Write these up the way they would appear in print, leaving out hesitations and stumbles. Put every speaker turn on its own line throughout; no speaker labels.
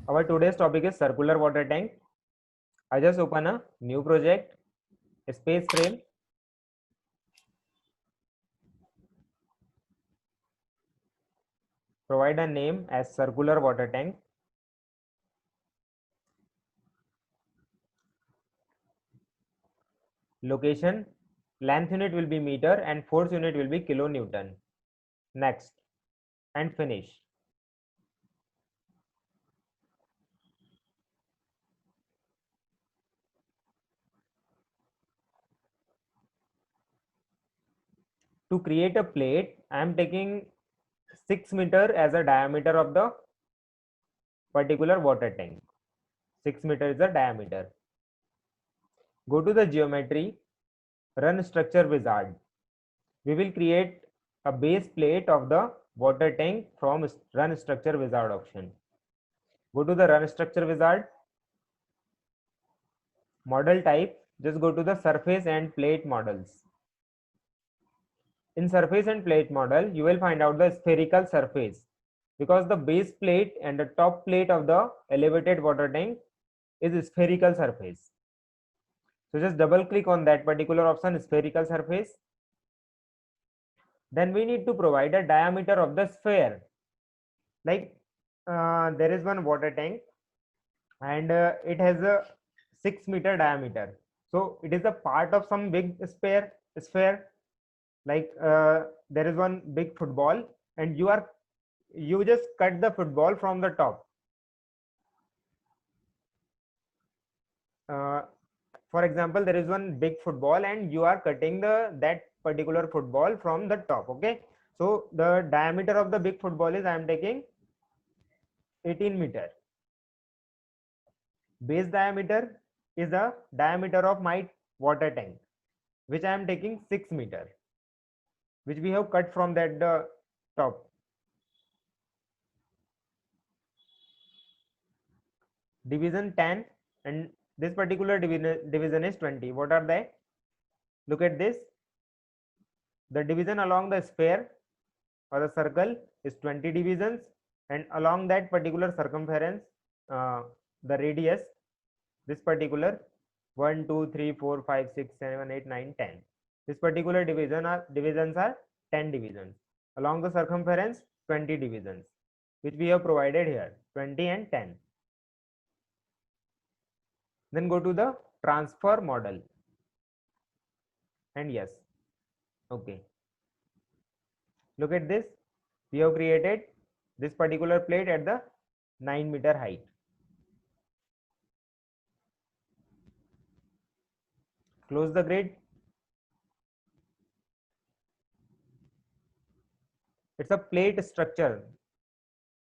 Our today's topic is circular water tank. I just open a new project, space frame. Provide a name as circular water tank. Location, length unit will be meter and force unit will be kilonewton. Next and finish. To create a plate, I am taking 6 meter as a diameter of the particular water tank. 6 meter is the diameter. Go to the geometry, run structure wizard. We will create a base plate of the water tank from run structure wizard option. Go to the run structure wizard, model type, just go to the surface and plate models. In surface and plate model, you will find out the spherical surface because the base plate and the top plate of the elevated water tank is spherical surface. So just double click on that particular option, spherical surface. Then we need to provide a diameter of the sphere. Like there is one water tank and it has a 6 meter diameter. So it is a part of some big sphere. Like there is one big football and you just cut the football from the top. For example, there is one big football and you are cutting that particular football from the top. Okay, so the diameter of the big football is I am taking 18 meter. Base diameter is the diameter of my water tank, which I am taking 6 meter, which we have cut from that top. Division 10 and this particular division is 20. What are they? Look at this. The division along the sphere or the circle is 20 divisions, and along that particular circumference, the radius, this particular 1, 2, 3, 4, 5, 6, 7, 8, 9, 10. This particular divisions are 10 divisions. Along the circumference, 20 divisions, which we have provided here, 20 and 10. Then go to the transfer model. And yes, okay. Look at this. We have created this particular plate at the 9 meter height. Close the grid. It's a plate structure.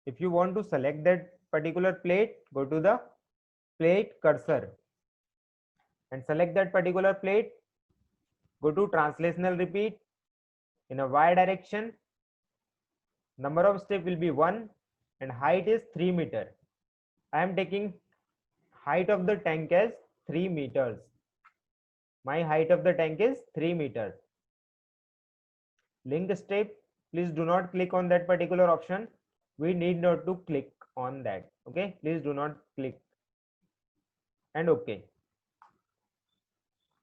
If you want to select that particular plate, go to the plate cursor and select that particular plate. Go to translational repeat in a y direction. Number of steps will be 1 and height is 3 meter. I am taking height of the tank as 3 meters. My height of the tank is 3 meters. Link step, please do not click on that particular option. We need not to click on that. Okay, please do not click. And okay.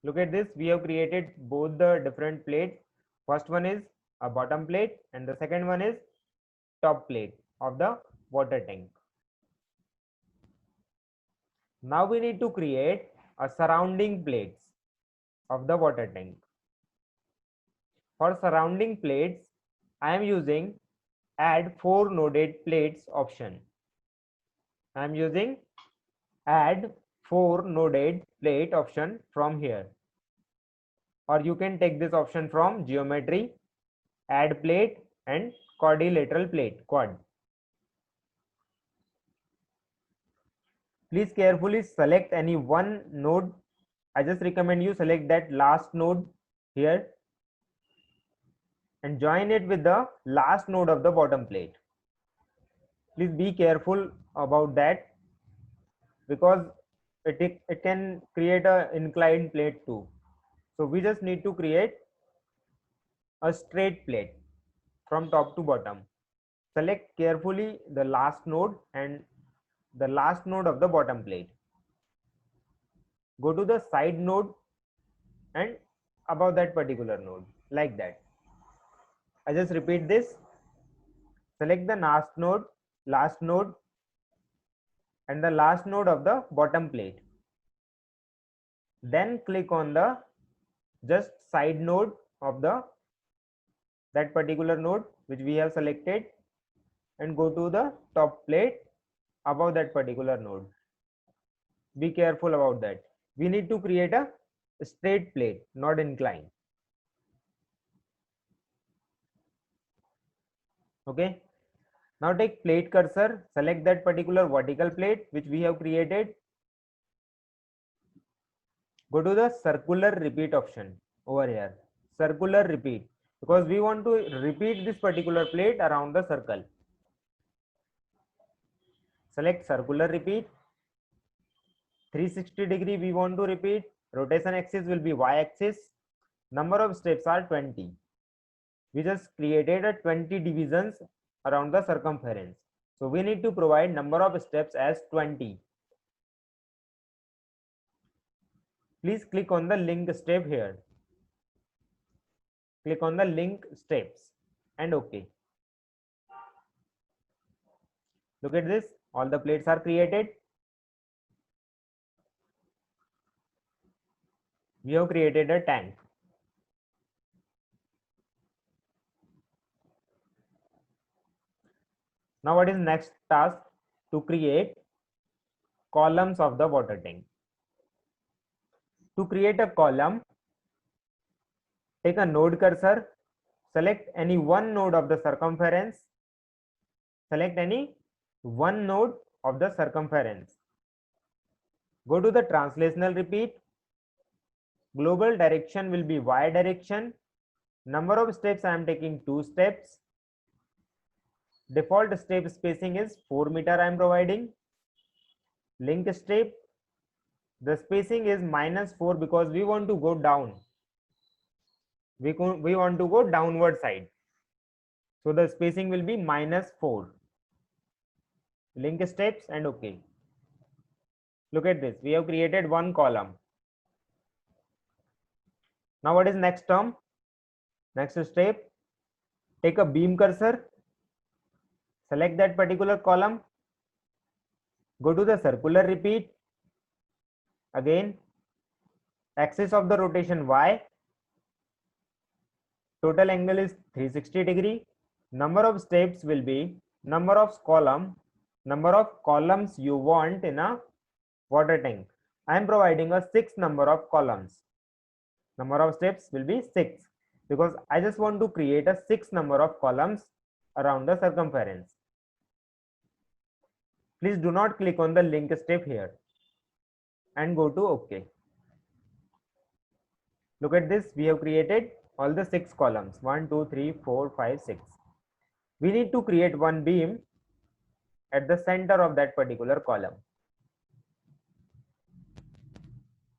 Look at this. We have created both the different plates. First one is a bottom plate and the second one is top plate of the water tank. Now we need to create a surrounding plates of the water tank. For surrounding plates, I am using add 4 noded plates option. I am using add 4 noded plate option from here. Or you can take this option from geometry, add plate and quadrilateral plate, quad. Please carefully select any one node. I just recommend you select that last node here and join it with the last node of the bottom plate. Please be careful about that because it can create an inclined plate too. So we just need to create a straight plate from top to bottom. Select carefully the last node and the last node of the bottom plate. Go to the side node and above that particular node, like that. I just repeat this. Select the last node and the last node of the bottom plate. Then click on the just side node of that particular node which we have selected, and go to the top plate above that particular node. Be careful about that. We need to create a straight plate, not inclined. Okay. Now take plate cursor, select that particular vertical plate which we have created. Go to the circular repeat option over here. Circular repeat, because we want to repeat this particular plate around the circle. Select circular repeat. 360 degree we want to repeat. Rotation axis will be y axis. Number of steps are 20. We just created a 20 divisions around the circumference. So we need to provide number of steps as 20. Please click on the link step here. Click on the link steps and OK. Look at this. All the plates are created. We have created a tank. Now what is next task? To create columns of the water tank. To create a column, take a node cursor, select any one node of the circumference. Select any one node of the circumference. Go to the translational repeat. Global direction will be y direction. Number of steps I am taking 2 steps. Default step spacing is 4 meter I am providing. Link step, the spacing is -4 because we want to go down. We want to go downward side. So the spacing will be -4. Link steps and OK. Look at this. We have created one column. Now what is next term? Next step, take a beam cursor, select that particular column, go to the circular repeat. Again, axis of the rotation y, total angle is 360 degree. Number of steps will be number of columns you want in a water tank. I am providing a 6 number of columns. Number of steps will be 6 because I just want to create a 6 number of columns around the circumference. Please do not click on the link step here and go to OK. Look at this. We have created all the 6 columns. 1, 2, 3, 4, 5, 6. We need to create one beam at the center of that particular column.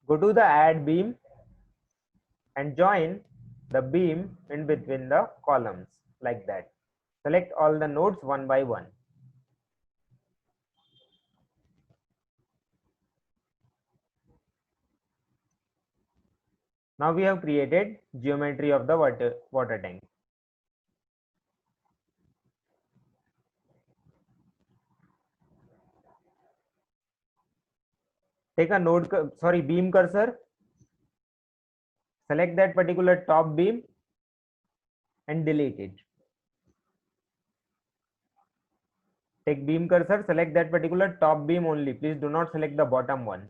Go to the add beam and join the beam in between the columns like that. Select all the nodes one by one. Now we have created geometry of the water tank. Take a beam cursor, select that particular top beam and delete it. Take beam cursor, select that particular top beam only. Please do not select the bottom one.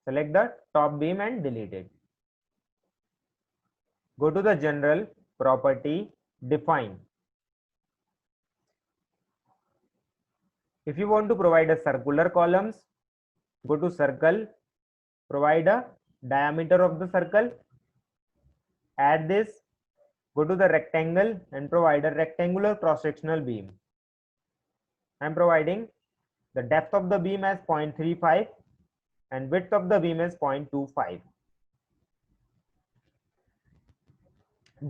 Select the top beam and delete it. Go to the general property, define. If you want to provide a circular columns, go to circle, provide a diameter of the circle, add this, go to the rectangle and provide a rectangular cross-sectional beam. I am providing the depth of the beam as 0.35 and width of the beam as 0.25.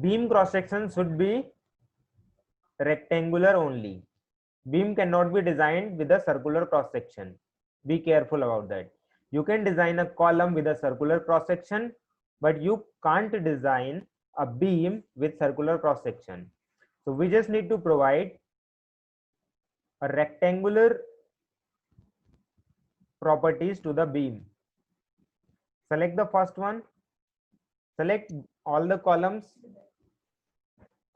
Beam cross section should be rectangular only. beam cannot be designed with a circular cross section. Be careful about that. You can design a column with a circular cross section, but you can't design a beam with circular cross section. So we just need to provide a rectangular properties to the beam. Select the first one, select all the columns,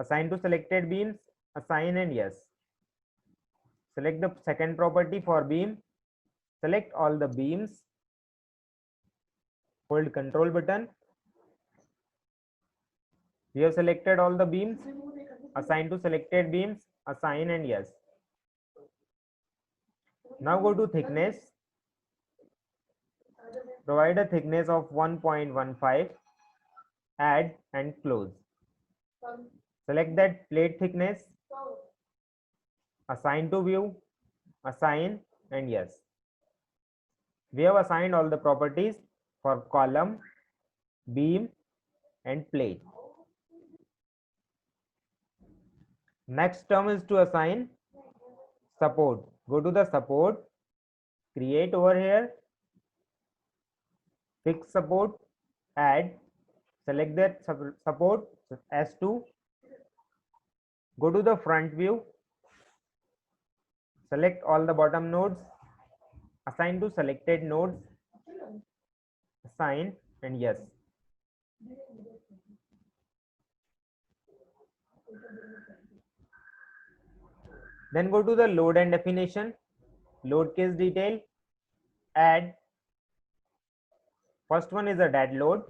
assign to selected beams, assign and yes. Select the second property for beam, select all the beams, hold control button. We have selected all the beams, assign to selected beams, assign and yes. Now go to thickness, provide a thickness of 1.15, add and close. Select that plate thickness, assign to view, assign and yes. We have assigned all the properties for column, beam and plate. Next term is to assign support. Go to the support, create over here, fix support, add, select that support S2, go to the front view, select all the bottom nodes, assign to selected nodes, assign and yes. Then go to the load and definition, load case detail, add. First one is a dead load.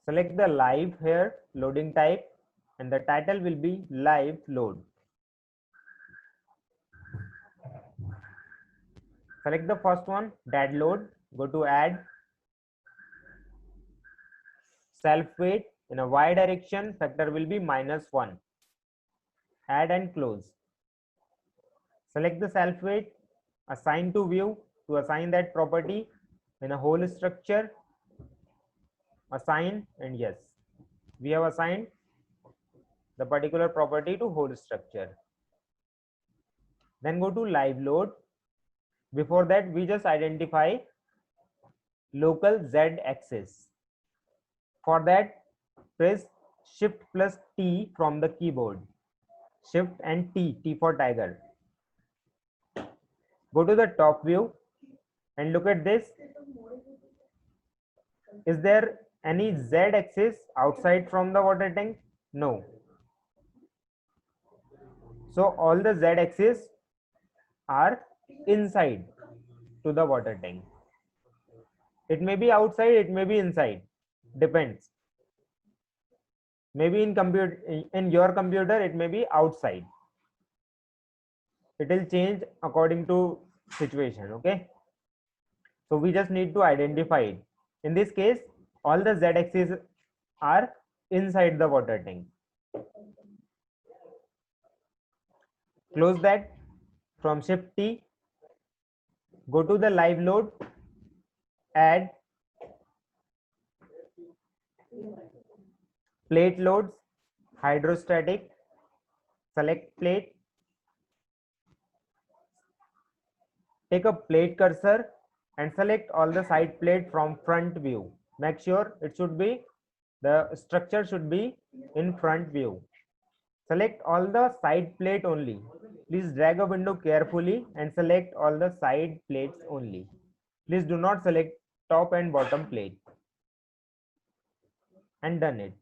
Select the live here, loading type, and the title will be live load. Select the first one, dead load, go to add, self weight in a y direction, factor will be -1, add and close. Select the self weight, assign to view, to assign that property in a whole structure, assign and yes. We have assigned the particular property to whole structure. Then go to live load. Before that, we just identify local Z axis. For that, press Shift plus T from the keyboard. Shift and T, T for tiger. Go to the top view and look at this. Is there any Z axis outside from the water tank? No. So all the Z axis are inside to the water tank. It may be outside, it may be inside, depends. Maybe in your computer it may be outside. It will change according to situation. Okay, so we just need to identify it. In this case, all the Z axes are inside the water tank. Close that from Shift T. Go to the live load, add, plate loads, hydrostatic, select plate, take a plate cursor and select all the side plate from front view. Make sure it should be, the structure should be in front view. Select all the side plate only. Please drag a window carefully and select all the side plates only. Please do not select top and bottom plate. And done it.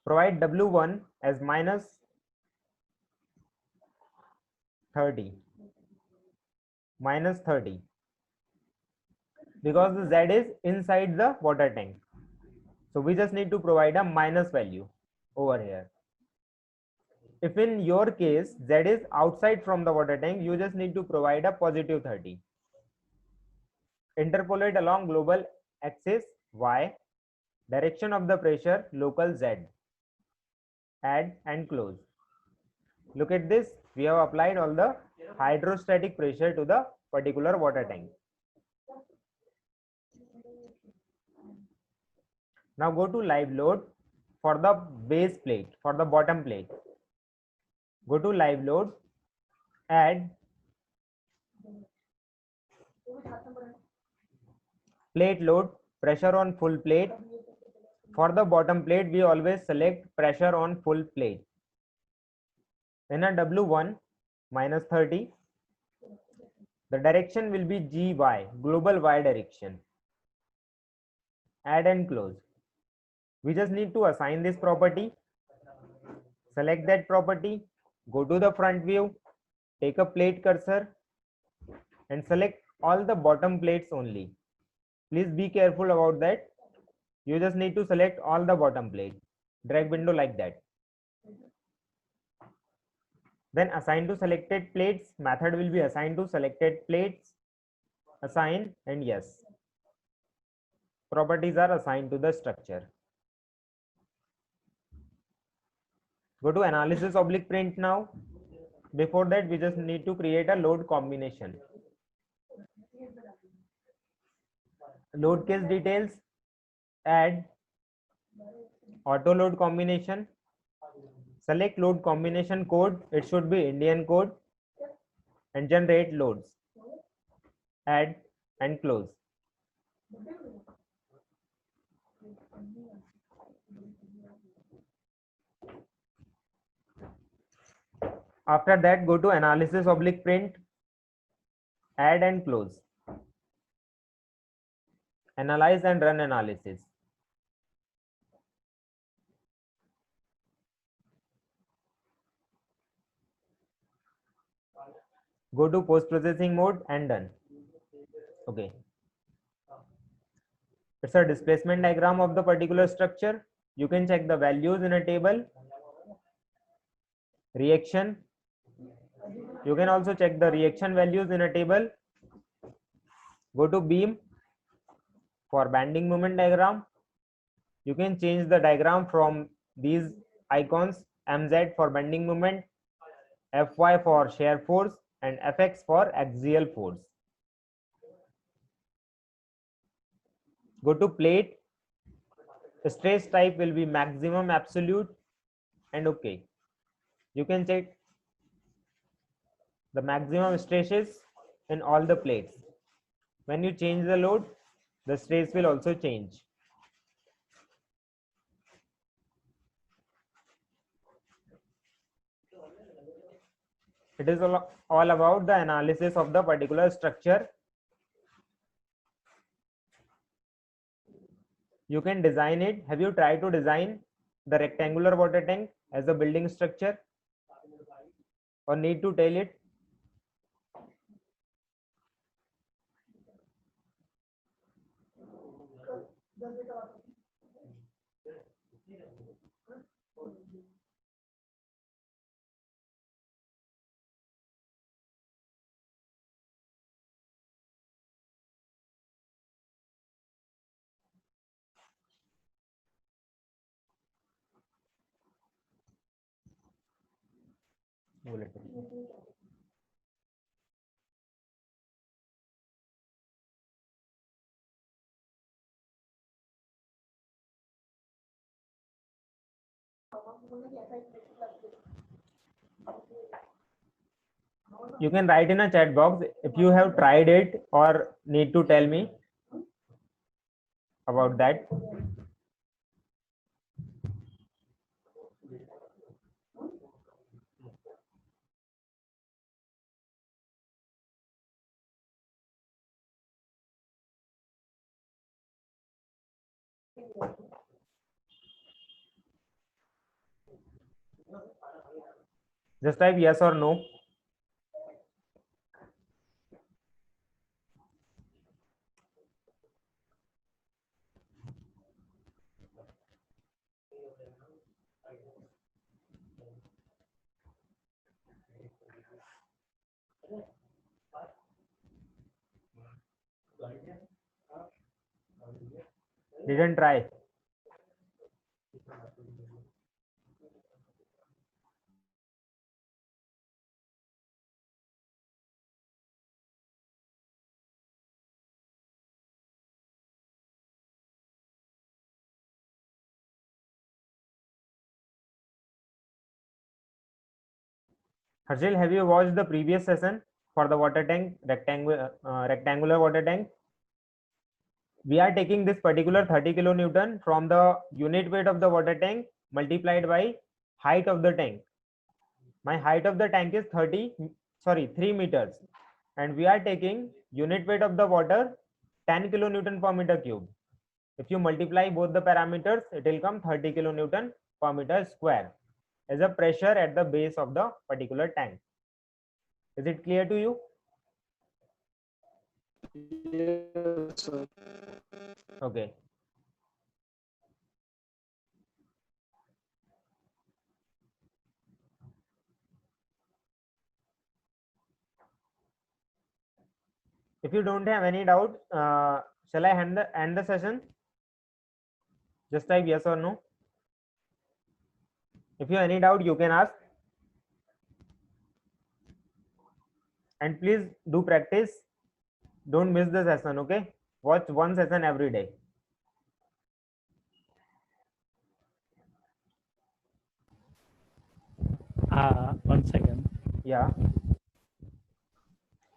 Provide W1 as -30. -30. Because the Z is inside the water tank. So we just need to provide a minus value over here. If in your case Z is outside from the water tank, you just need to provide a +30. Interpolate along global axis Y, direction of the pressure local Z. Add and close. Look at this, we have applied all the hydrostatic pressure to the particular water tank. Now go to live load, for the base plate, for the bottom plate. Go to live load, add plate load, pressure on full plate. For the bottom plate, we always select pressure on full plate. In a W1 minus 30, the direction will be GY, global Y direction. Add and close. We just need to assign this property. Select that property, go to the front view, take a plate cursor and select all the bottom plates only. Please be careful about that. You just need to select all the bottom plate. Drag window like that. Then assign to selected plates. Method will be assigned to selected plates. Assign and yes. Properties are assigned to the structure. Go to analysis oblique print now. Before that, we just need to create a load combination. Load case details, add auto load combination. Select load combination code. It should be Indian code and generate loads. Add and close. After that, go to analysis oblique print, add and close. Analyze and run analysis. Go to post processing mode and done. Okay. It's a displacement diagram of the particular structure. You can check the values in a table. Reaction. You can also check the reaction values in a table. Go to beam for bending moment diagram. You can change the diagram from these icons: MZ for bending moment, Fy for shear force, and Fx for axial force. Go to plate. Stress type will be maximum absolute and okay. You can check the maximum stresses in all the plates. When you change the load, the stress will also change. It is all about the analysis of the particular structure. You can design it. Have you tried to design the rectangular water tank as a building structure, or need to tell it? You can write in a chat box if you have tried it or need to tell me about that. Just type yes or no. Didn't try. Harshil, have you watched the previous session for the water tank, rectangular water tank? We are taking this particular 30 kilonewton from the unit weight of the water tank multiplied by height of the tank. My height of the tank is 3 meters, and we are taking unit weight of the water 10 kilonewton per meter cube. If you multiply both the parameters, it will come 30 kilonewton per meter square as a pressure at the base of the particular tank. Is it clear to you?
Yes, sir.
Okay. If you don't have any doubt, shall I end the session? Just type yes or no. If you have any doubt, you can ask. And please do practice. Don't miss the session, okay? Watch one session every day.
One second.
Yeah.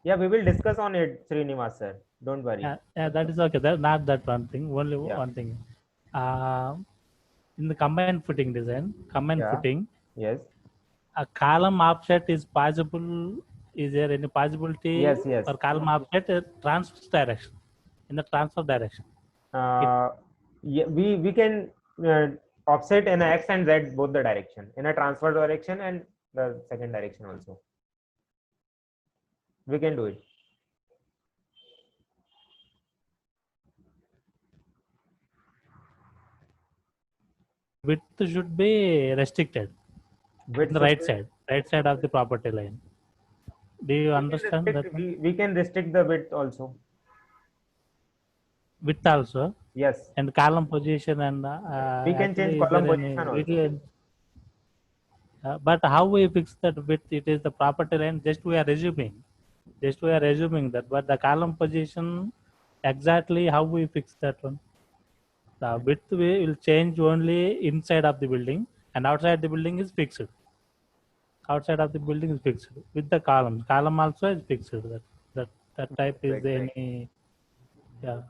Yeah, we will discuss on it, Srinivas sir. Don't worry.
Yeah, that is okay. That not that one thing. Only one thing. In the combined footing design, footing.
Yes.
A column offset is possible. Is there any possibility?
Yes.
For column offset transverse direction, in the transfer direction?
Yeah, we can offset in a x and z both the direction, in a transfer direction and the second direction also. We can do it.
Width should be restricted.
Width
the right side of the property line. Do you understand that?
We can restrict the width also.
Width also?
Yes.
And column position and
we can change column position also.
But how we fix that width? It is the property line. Just we are resuming that. But the column position, exactly how we fix that one? The width we will change only inside of the building, and outside the building is fixed. Outside of the building is fixed with the column. Column also is fixed. That type is any, yeah.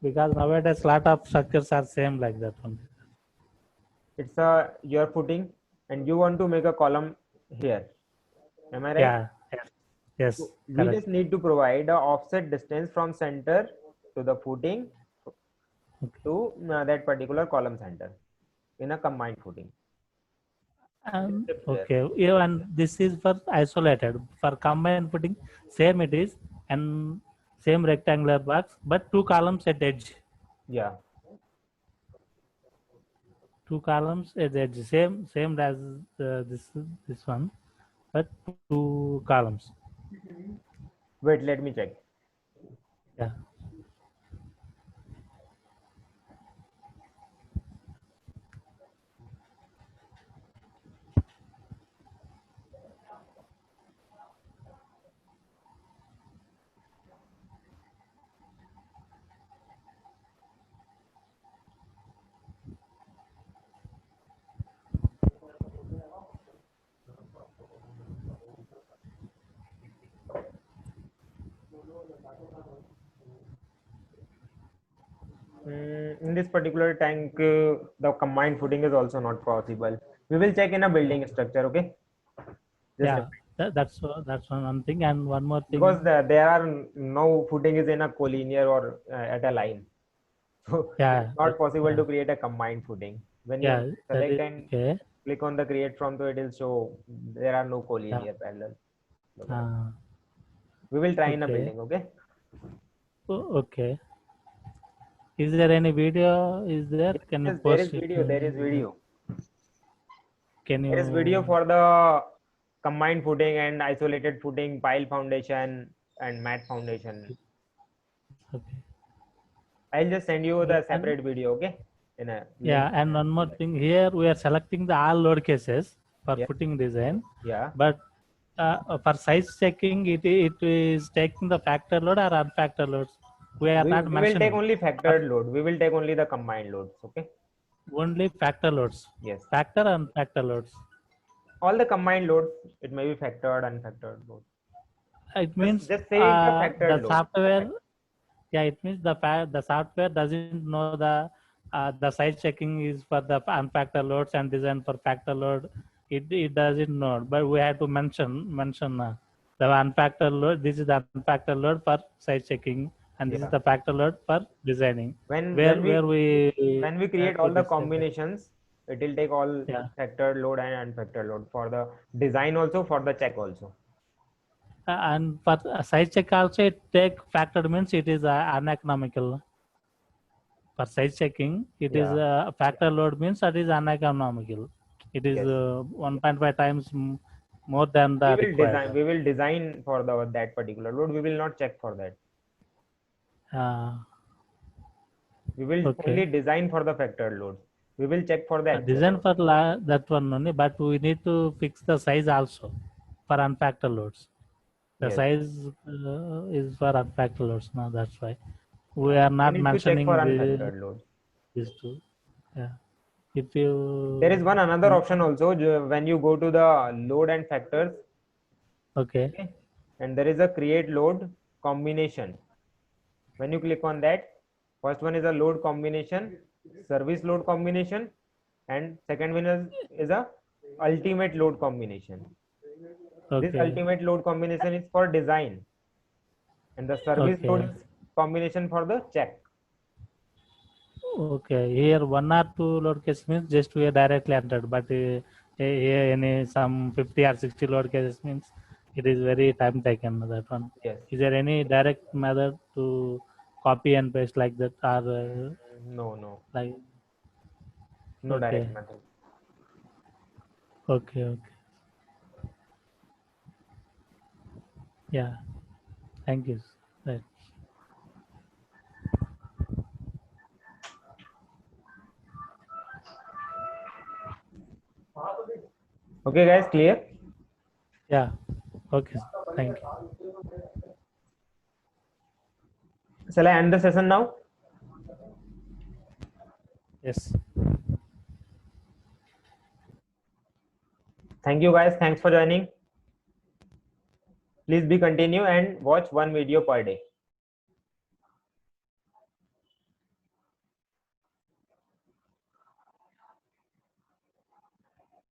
Because nowadays lot of structures are same like that one.
It's your footing, and you want to make a column here. Am I right?
Yeah. Yes.
So we just need to provide a offset distance from center to the footing to that particular column center in a combined footing.
Okay. Yeah, and this is for isolated. For combined footing, same it is, and same rectangular box, but two columns at edge.
Yeah.
Two columns at edge, same as this one, but two columns.
Wait, let me check.
Yeah.
In this particular tank, the combined footing is also not possible. We will check in a building structure, okay?
Just that's one thing, and one more thing.
Because there are no footing is in a collinear or at a line, so it's not possible to create a combined footing. When you select and click on the create from, so it will show there are no collinear parallel. We will try in a building, okay?
Okay. Is there any video? Is there? Can you post
there is video. There is video.
Can you?
There is video for the combined footing and isolated footing, pile foundation and mat foundation.
Okay.
I'll just send you the separate video, okay?
And one more thing, here we are selecting the all load cases for footing design.
Yeah.
But for size checking, it is taking the factor load or unfactor loads. We will
take only factored load. We will take only the combined loads, okay?
only factor loads.
Yes.
Factor and factor loads.
All the combined loads, it may be factored, unfactored loads.
It means
Just say it's a factored
the
load.
software. Yeah, it means the software doesn't know the size checking is for the unfactor loads and design for factor load. It doesn't know, but we have to mention the unfactor load. This is the unfactor load for size checking, and this is
Yeah.
the factor load for designing.
When
Where
we
have
create
to
all the
decide that.
combinations, it will take all
Yeah.
factored load and unfactored load for the design also, for the check also.
And for size check also, it take factored means it is uneconomical. For size checking, it is
Yeah.
factor load means that is uneconomical. It is
Yes.
1.5 times more than the required.
We will design for that particular load. We will not check for that. We will
Okay.
only design for the factored load. We will check for the actual
Design
load.
for that one only, but we need to fix the size also for unfactor loads. The
Yes.
size is for unfactor loads now. That's why we
Yeah.
are not
We need to check
mentioning
for unfactored loads.
these two. Yeah. If you
There is another option also when you go to the load and factors.
okay.
Okay, and there is a create load combination. When you click on that, first one is a load combination, service load combination, and second one is a ultimate load combination. This
Okay.
ultimate load combination is for design, and the service load
Okay.
is combination for the check.
Okay, here 1 or 2 load case means just we are directly entered, but here any some 50 or 60 load cases means it is very time taken, that one.
Yes.
Is there any direct method to copy and paste like that, or
No,
like?
no
Okay.
direct method.
Okay. Yeah. Thank you. Right.
Okay, guys, clear?
Yeah. Okay. Thank you.
Shall I end the session now?
Yes.
Thank you, guys. Thanks for joining. Please be continue and watch one video per day.